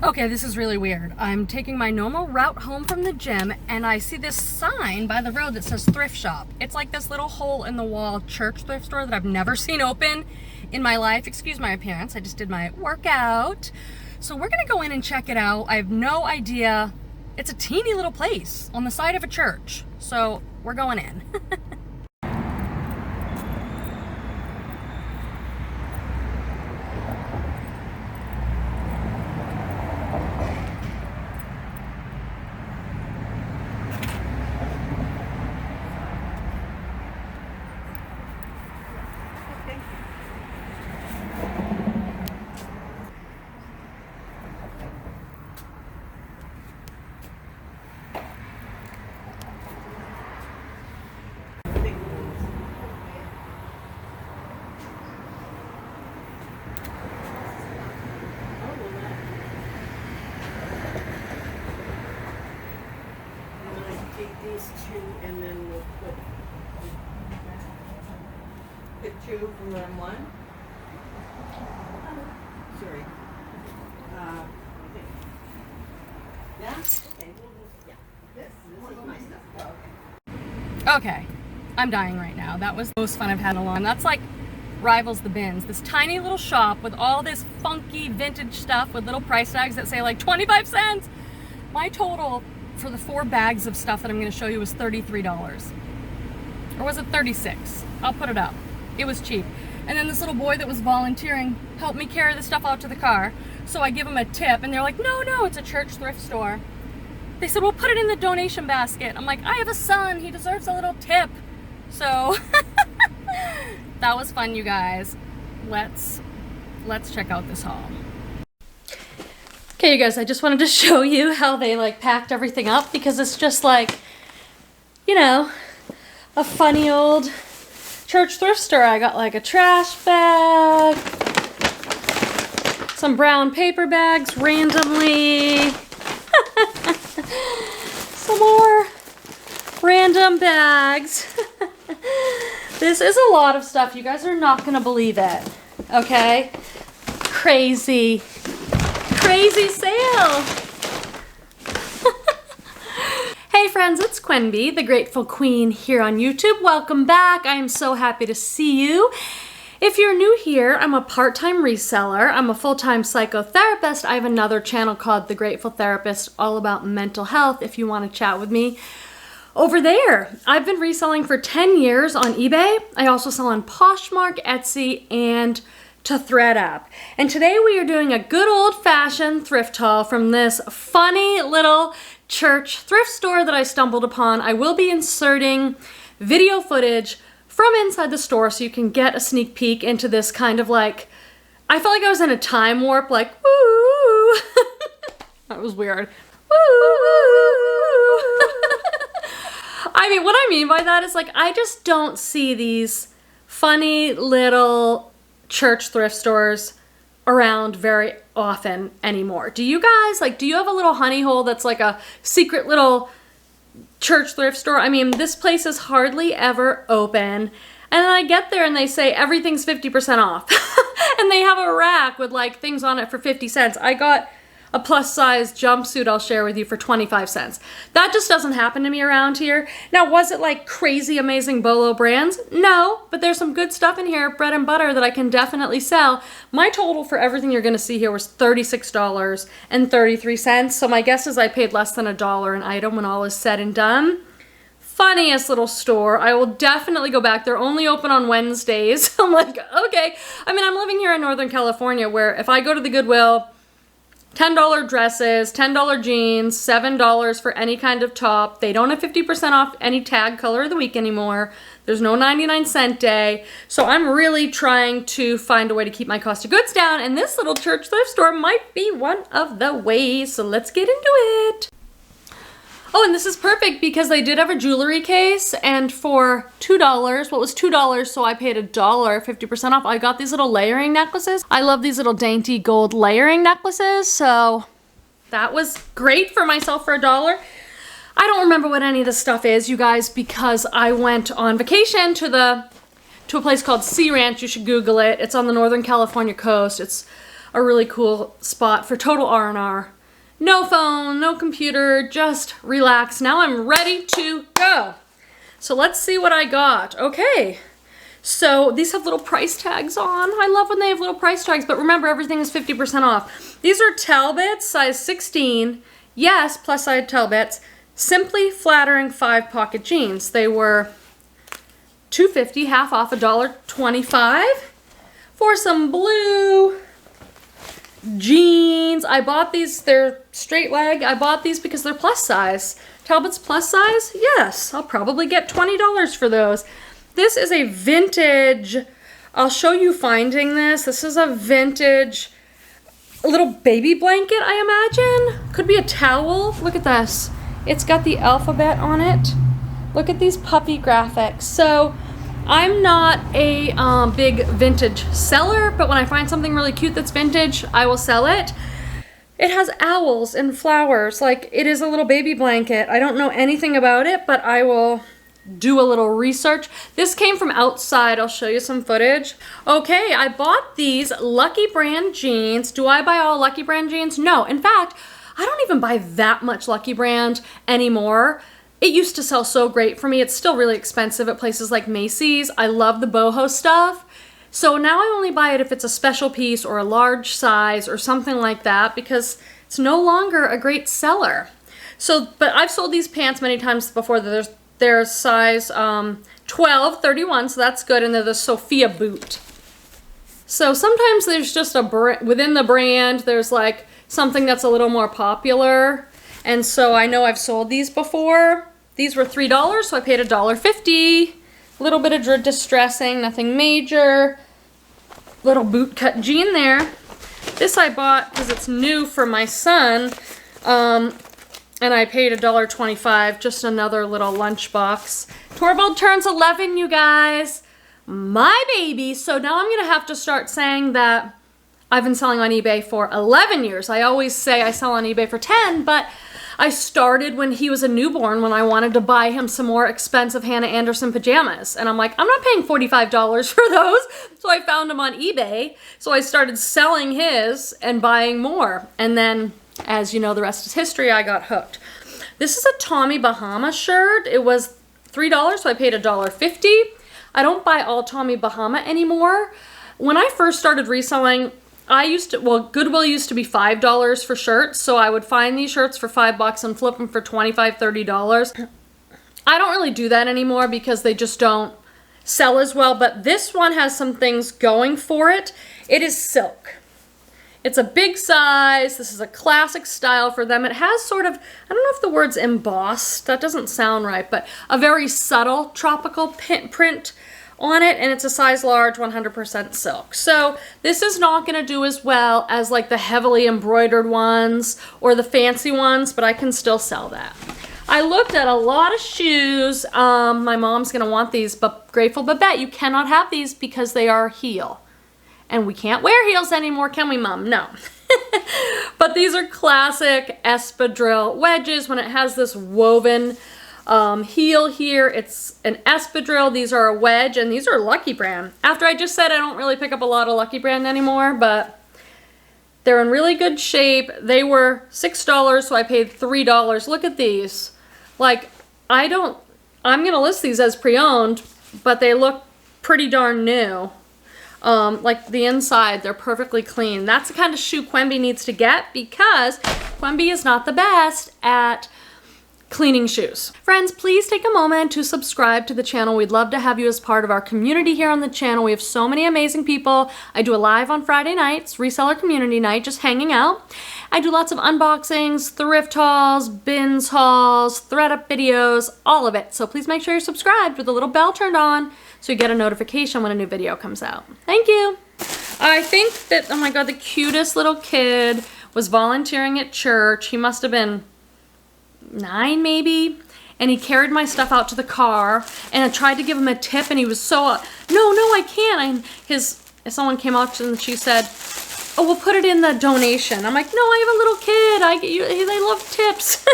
Okay, this is really weird. I'm taking my normal route home from the gym and I see this sign by the road that says thrift shop. It's like this little hole in the wall church thrift store that I've never seen open in my life. Excuse my appearance, I just did my workout. So we're gonna go in and check it out. I have no idea. It's a teeny little place on the side of a church. So we're going in. These two, and then we'll put two from round one. Sorry. Yeah? Okay. Yeah. This is my stuff. Oh, okay. Okay, I'm dying right now. That was the most fun I've had in a long time. That's like rivals the BINS. This tiny little shop with all this funky vintage stuff with little price tags that say like 25 cents. My total for the 4 bags of stuff that I'm going to show you was $33. Or was it 36? I'll put it up. It was cheap. And then this little boy that was volunteering helped me carry the stuff out to the car. So I give him a tip and they're like, no, it's a church thrift store. They said, well, put it in the donation basket. I'm like, I have a son. He deserves a little tip. So that was fun, you guys. Let's check out this haul. Okay, you guys, I just wanted to show you how they like packed everything up because it's just like, you know, a funny old church thrift store. I got like a trash bag, some brown paper bags randomly, some more random bags. This is a lot of stuff. You guys are not gonna believe it, okay? Crazy sale. Hey friends, it's Quenby, the Grateful Queen here on YouTube. Welcome back. I am so happy to see you. If you're new here, I'm a part-time reseller. I'm a full-time psychotherapist. I have another channel called The Grateful Therapist, all about mental health if you want to chat with me over there. I've been reselling for 10 years on eBay. I also sell on Poshmark, Etsy, and to Thredup. And today we are doing a good old-fashioned thrift haul from this funny little church thrift store that I stumbled upon. I will be inserting video footage from inside the store so you can get a sneak peek into this kind of like, I felt like I was in a time warp, like, woo. That was weird. Woo. I mean, what I mean by that is like, I just don't see these funny little church thrift stores around very often anymore. Do you guys, like, do you have a little honey hole that's like a secret little church thrift store? I mean, this place is hardly ever open. And then I get there and they say everything's 50% off. And they have a rack with like things on it for 50 cents. I got a plus size jumpsuit I'll share with you for 25 cents. That just doesn't happen to me around here. Now, was it like crazy amazing Bolo brands? No, but there's some good stuff in here, bread and butter, that I can definitely sell. My total for everything you're gonna see here was $36.33. So my guess is I paid less than $1 an item when all is said and done. Funniest little store. I will definitely go back. They're only open on Wednesdays. I'm like, okay. I mean, I'm living here in Northern California where if I go to the Goodwill, $10 dresses, $10 jeans, $7 for any kind of top. They don't have 50% off any tag color of the week anymore. There's no 99-cent day. So I'm really trying to find a way to keep my cost of goods down, and this little church thrift store might be one of the ways. So let's get into it. Oh, and this is perfect because they did have a jewelry case, and for $2, what was $2, so I paid $1, 50% off, I got these little layering necklaces. I love these little dainty gold layering necklaces, so that was great for myself for $1. I don't remember what any of this stuff is, you guys, because I went on vacation to a place called Sea Ranch. You should Google it. It's on the Northern California coast. It's a really cool spot for total R&R. No phone, no computer, just relax. Now I'm ready to go. So let's see what I got. Okay, so these have little price tags on. I love when they have little price tags, but remember, everything is 50% off. These are Talbots, size 16. Yes, plus size Talbots. Simply Flattering 5-pocket jeans. They were $2.50, half off, $1.25 for some blue jeans. I bought these, they're straight leg. I bought these because they're plus size. Talbot's plus size? Yes, I'll probably get $20 for those. This is a vintage, I'll show you finding this. This is a vintage little baby blanket, I imagine. Could be a towel. Look at this. It's got the alphabet on it. Look at these puppy graphics. So I'm not a big vintage seller, but when I find something really cute that's vintage, I will sell it. It has owls and flowers. Like, it is a little baby blanket. I don't know anything about it, but I will do a little research. This came from outside. I'll show you some footage. Okay, I bought these Lucky Brand jeans. Do I buy all Lucky Brand jeans? No. In fact, I don't even buy that much Lucky Brand anymore. It used to sell so great for me. It's still really expensive at places like Macy's. I love the boho stuff. So now I only buy it if it's a special piece or a large size or something like that, because it's no longer a great seller. So, but I've sold these pants many times before. They're size 12, 31, so that's good, and they're the Sophia boot. So sometimes there's just within the brand, there's like something that's a little more popular. And so I know I've sold these before. These were $3, so I paid $1.50. A little bit of distressing, nothing major. Little boot cut jean there. This I bought because it's new for my son. And I paid $1.25, just another little lunchbox. Torvald turns 11, you guys. My baby. So now I'm gonna have to start saying that I've been selling on eBay for 11 years. I always say I sell on eBay for 10, but I started when he was a newborn, when I wanted to buy him some more expensive Hannah Anderson pajamas. And I'm like, I'm not paying $45 for those. So I found them on eBay. So I started selling his and buying more. And then, as you know, the rest is history. I got hooked. This is a Tommy Bahama shirt. It was $3, so I paid $1.50. I don't buy all Tommy Bahama anymore. When I first started reselling, Goodwill used to be $5 for shirts, so I would find these shirts for $5 and flip them for $25, $30. I don't really do that anymore because they just don't sell as well, but this one has some things going for it. It is silk. It's a big size. This is a classic style for them. It has sort of, I don't know if the word's embossed, that doesn't sound right, but a very subtle tropical print on it, and it's a size large, 100% silk. So this is not gonna do as well as like the heavily embroidered ones or the fancy ones, but I can still sell that. I looked at a lot of shoes. My mom's gonna want these, but Grateful Babette, you cannot have these because they are heel. And we can't wear heels anymore, can we, Mom? No. But these are classic espadrille wedges. When it has this woven heel here, it's an espadrille. These are a wedge, and these are Lucky Brand. After I just said I don't really pick up a lot of Lucky Brand anymore, but they're in really good shape. They were $6, so I paid $3. Look at these. Like, I'm gonna list these as pre-owned, but they look pretty darn new. Like the inside, they're perfectly clean. That's the kind of shoe Quemby needs to get, because Quemby is not the best at cleaning shoes. Friends, please take a moment to subscribe to the channel. We'd love to have you as part of our community here on the channel. We have so many amazing people. I do a live on Friday nights, reseller community night, just hanging out. I do lots of unboxings, thrift hauls, BINS hauls, Thredup videos, all of it. So please make sure you're subscribed with the little bell turned on so you get a notification when a new video comes out. Thank you. I think that, oh my God, the cutest little kid was volunteering at church. He must have been 9 maybe, and he carried my stuff out to the car, and I tried to give him a tip, and he was so, no, I can't. Someone came out and she said, oh, we'll put it in the donation. I'm like, no, I have a little kid. They love tips.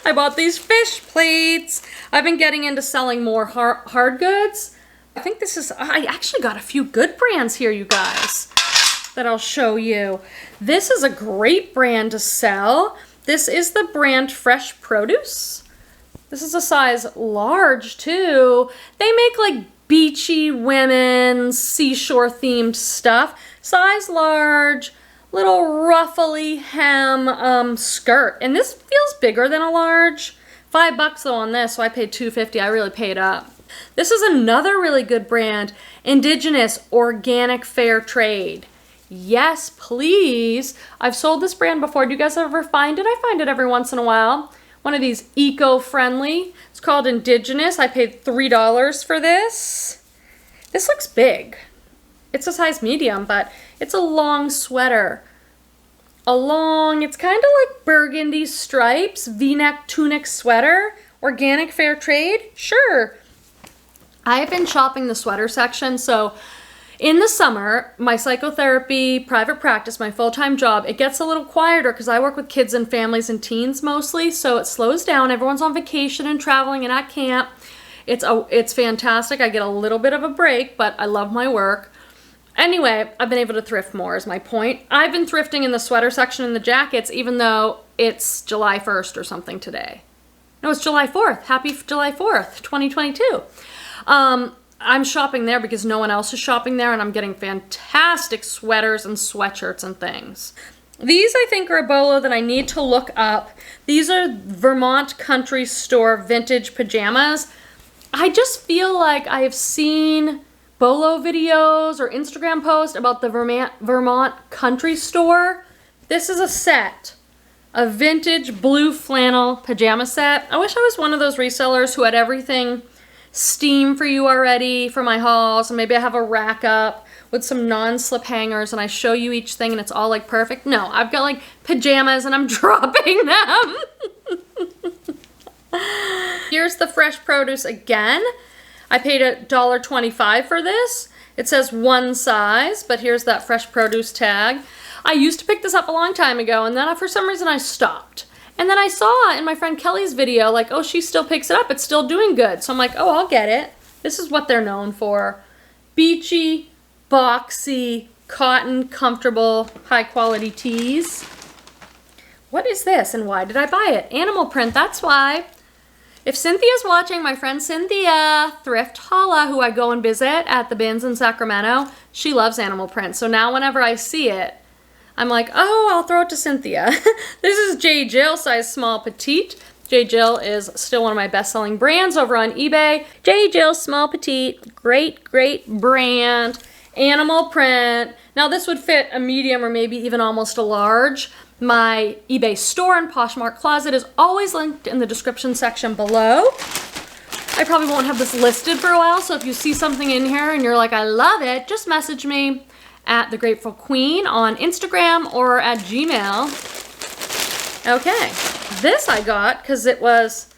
I bought these fish plates. I've been getting into selling more hard goods. I think I actually got a few good brands here, you guys. that I'll show you. This is a great brand to sell. This is the brand Fresh Produce. This is a size large too. They make like beachy women's seashore themed stuff. Size large, little ruffly hem skirt. And this feels bigger than a large. $5 though on this, so I paid $2.50. I really paid up. This is another really good brand, Indigenous Organic Fair Trade. Yes, please. I've sold this brand before. Do you guys ever find it? I find it every once in a while. One of these eco-friendly. It's called Indigenous. I paid $3 for this. This looks big. It's a size medium, but it's a long sweater. It's kind of like burgundy stripes, V-neck tunic sweater. Organic Fair Trade? Sure. I've been shopping the sweater section, so in the summer, my psychotherapy, private practice, my full-time job, it gets a little quieter because I work with kids and families and teens mostly, so it slows down. Everyone's on vacation and traveling and at camp. It's fantastic. I get a little bit of a break, but I love my work. Anyway, I've been able to thrift more is my point. I've been thrifting in the sweater section and the jackets, even though it's July 1st or something today. No, it's July 4th. Happy July 4th, 2022. I'm shopping there because no one else is shopping there, and I'm getting fantastic sweaters and sweatshirts and things. These, I think, are a bolo that I need to look up. These are Vermont Country Store vintage pajamas. I just feel like I have seen bolo videos or Instagram posts about the Vermont Country Store. This is a set, a vintage blue flannel pajama set. I wish I was one of those resellers who had everything steam for you already for my hauls, and maybe I have a rack up with some non-slip hangers and I show you each thing and it's all like perfect. No, I've got like pajamas and I'm dropping them. Here's the Fresh Produce again. I paid $1.25 for this. It says one size, but here's that Fresh Produce tag. I used to pick this up a long time ago, and then for some reason I stopped. And then I saw in my friend Kelly's video, like, oh, she still picks it up. It's still doing good. So I'm like, oh, I'll get it. This is what they're known for. Beachy, boxy, cotton, comfortable, high-quality tees. What is this and why did I buy it? Animal print, that's why. If Cynthia's watching, my friend Cynthia, Thrift Haul, who I go and visit at the BINS in Sacramento, she loves animal print. So now whenever I see it, I'm like, oh, I'll throw it to Cynthia. This is J. Jill, size small petite. J. Jill is still one of my best-selling brands over on eBay. J. Jill, small petite, great, great brand. Animal print. Now this would fit a medium or maybe even almost a large. My eBay store and Poshmark closet is always linked in the description section below. I probably won't have this listed for a while, so if you see something in here and you're like, I love it, just message me at The Grateful Queen on Instagram or at Gmail. Okay, this I got because it was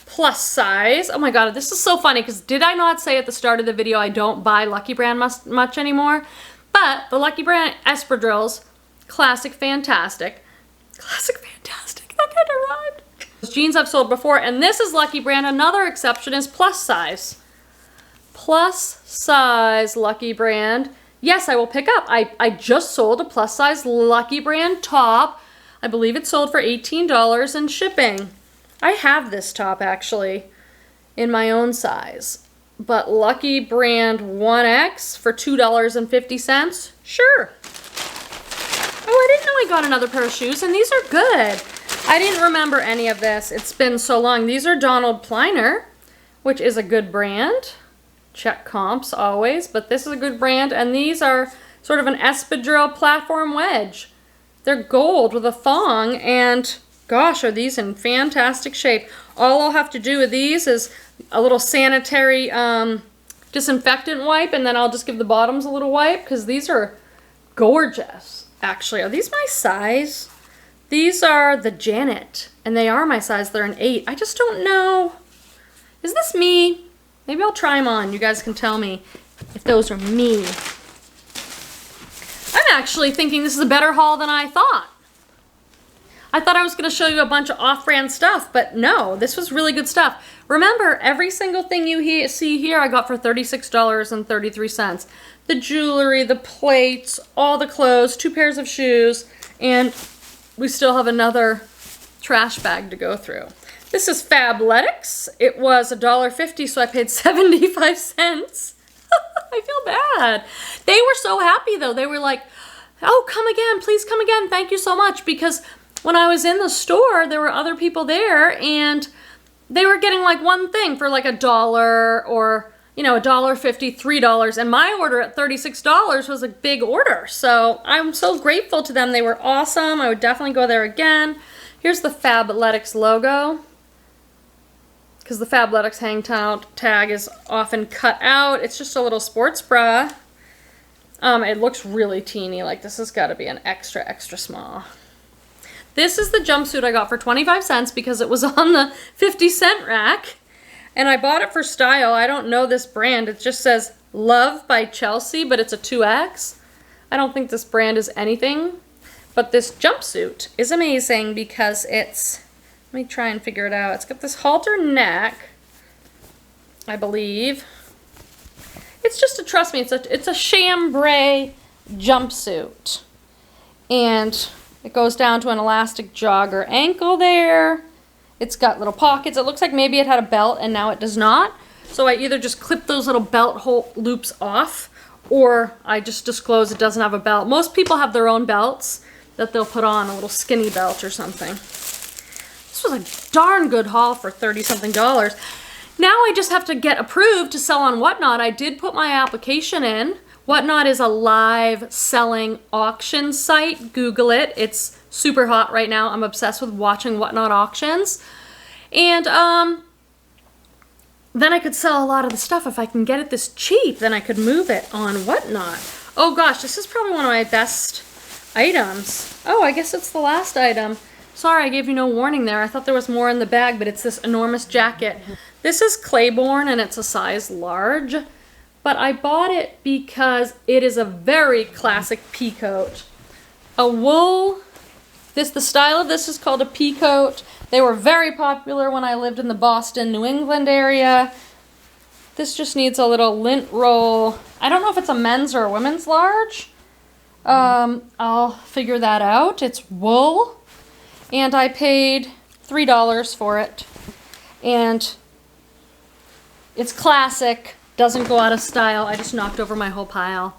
plus size. Oh my god, this is so funny because did I not say at the start of the video I don't buy Lucky Brand much anymore? But the Lucky Brand espadrilles, classic, fantastic. Classic, fantastic, that kind of rhymed. Those jeans I've sold before, and this is Lucky Brand. Another exception is plus size. Plus size Lucky Brand. Yes, I will pick up. I just sold a plus size Lucky Brand top. I believe it sold for $18 in shipping. I have this top actually in my own size. But Lucky Brand 1X for $2.50? Sure. Oh, I didn't know I got another pair of shoes, and these are good. I didn't remember any of this. It's been so long. These are Donald Pliner, which is a good brand. Check comps always, but this is a good brand, and these are sort of an espadrille platform wedge. They're gold with a thong, and gosh, are these in fantastic shape. All I'll have to do with these is a little sanitary disinfectant wipe, and then I'll just give the bottoms a little wipe, because these are gorgeous. Actually, are these my size? These are the Janet, and they are my size. They're an 8. I just don't know. Is this me? Maybe I'll try them on. You guys can tell me if those are me. I'm actually thinking this is a better haul than I thought. I thought I was gonna show you a bunch of off-brand stuff, but no, this was really good stuff. Remember, every single thing you see here I got for $36.33. The jewelry, the plates, all the clothes, 2 pairs of shoes, and we still have another trash bag to go through. This is Fabletics. It was $1.50, so I paid 75 cents. I feel bad. They were so happy though. They were like, oh, come again, please come again. Thank you so much. Because when I was in the store, there were other people there and they were getting like one thing for like $1 or, you know, $1.50, $3. And my order at $36 was a big order. So I'm so grateful to them. They were awesome. I would definitely go there again. Here's the Fabletics logo, because the Fabletics hang tag is often cut out. It's just a little sports bra. It looks really teeny, like this has got to be an extra, extra small. This is the jumpsuit I got for 25 cents because it was on the 50-cent rack. And I bought it for style. I don't know this brand. It just says Love by Chelsea, but it's a 2X. I don't think this brand is anything. But this jumpsuit is amazing because it's, let me try and figure it out. It's got this halter neck, I believe. It's just trust me, it's a chambray jumpsuit. And it goes down to an elastic jogger ankle there. It's got little pockets. It looks like maybe it had a belt and now it does not. So I either just clip those little belt hole loops off or I just disclose it doesn't have a belt. Most people have their own belts that they'll put on, a little skinny belt or something. This was a darn good haul for $30-something. Now I just have to get approved to sell on Whatnot. I did put my application in. Whatnot is a live selling auction site. Google it. It's super hot right now. I'm obsessed with watching Whatnot auctions. And then I could sell a lot of the stuff. If I can get it this cheap, then I could move it on Whatnot. Oh gosh, this is probably one of my best items. Oh, I guess it's the last item. Sorry, I gave you no warning there. I thought there was more in the bag, but it's this enormous jacket. This is Claiborne and it's a size large, but I bought it because it is a very classic pea coat. A wool, the style of this is called a pea coat. They were very popular when I lived in the Boston, New England area. This just needs a little lint roll. I don't know if it's a men's or a women's large. I'll figure that out. It's wool. And I paid $3 for it. And it's classic. Doesn't go out of style. I just knocked over my whole pile.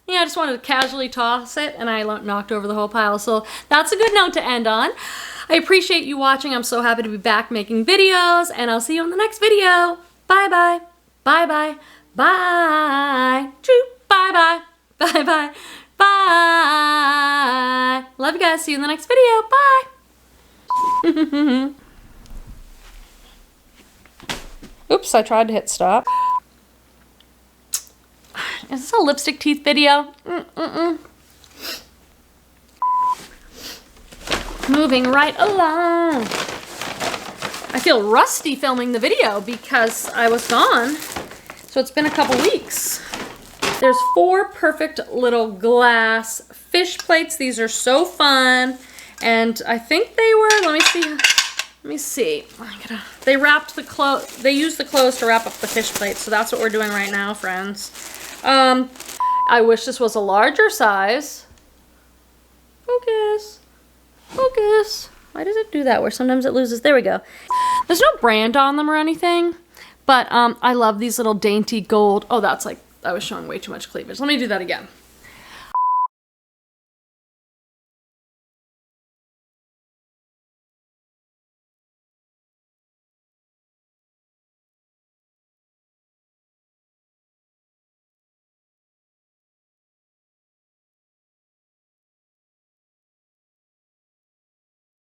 Yeah, I just wanted to casually toss it and I knocked over the whole pile. So that's a good note to end on. I appreciate you watching. I'm so happy to be back making videos and I'll see you in the next video. Bye bye. Bye bye. Bye. Choo. Bye bye. Bye bye. Bye. Love you guys. See you in the next video. Bye. Oops, I tried to hit stop. Is this a lipstick teeth video? Moving right along. I feel rusty filming the video because I was gone. So it's been a couple weeks. There's 4 perfect little glass fish plates. These are so fun. And I think they were, let me see. They wrapped the clothes, they used the clothes to wrap up the fish plates. So that's what we're doing right now, friends. I wish this was a larger size. Focus. Focus. Why does it do that where sometimes it loses? There we go. There's no brand on them or anything, but I love these little dainty gold. Oh, that's like, I was showing way too much cleavage. Let me do that again.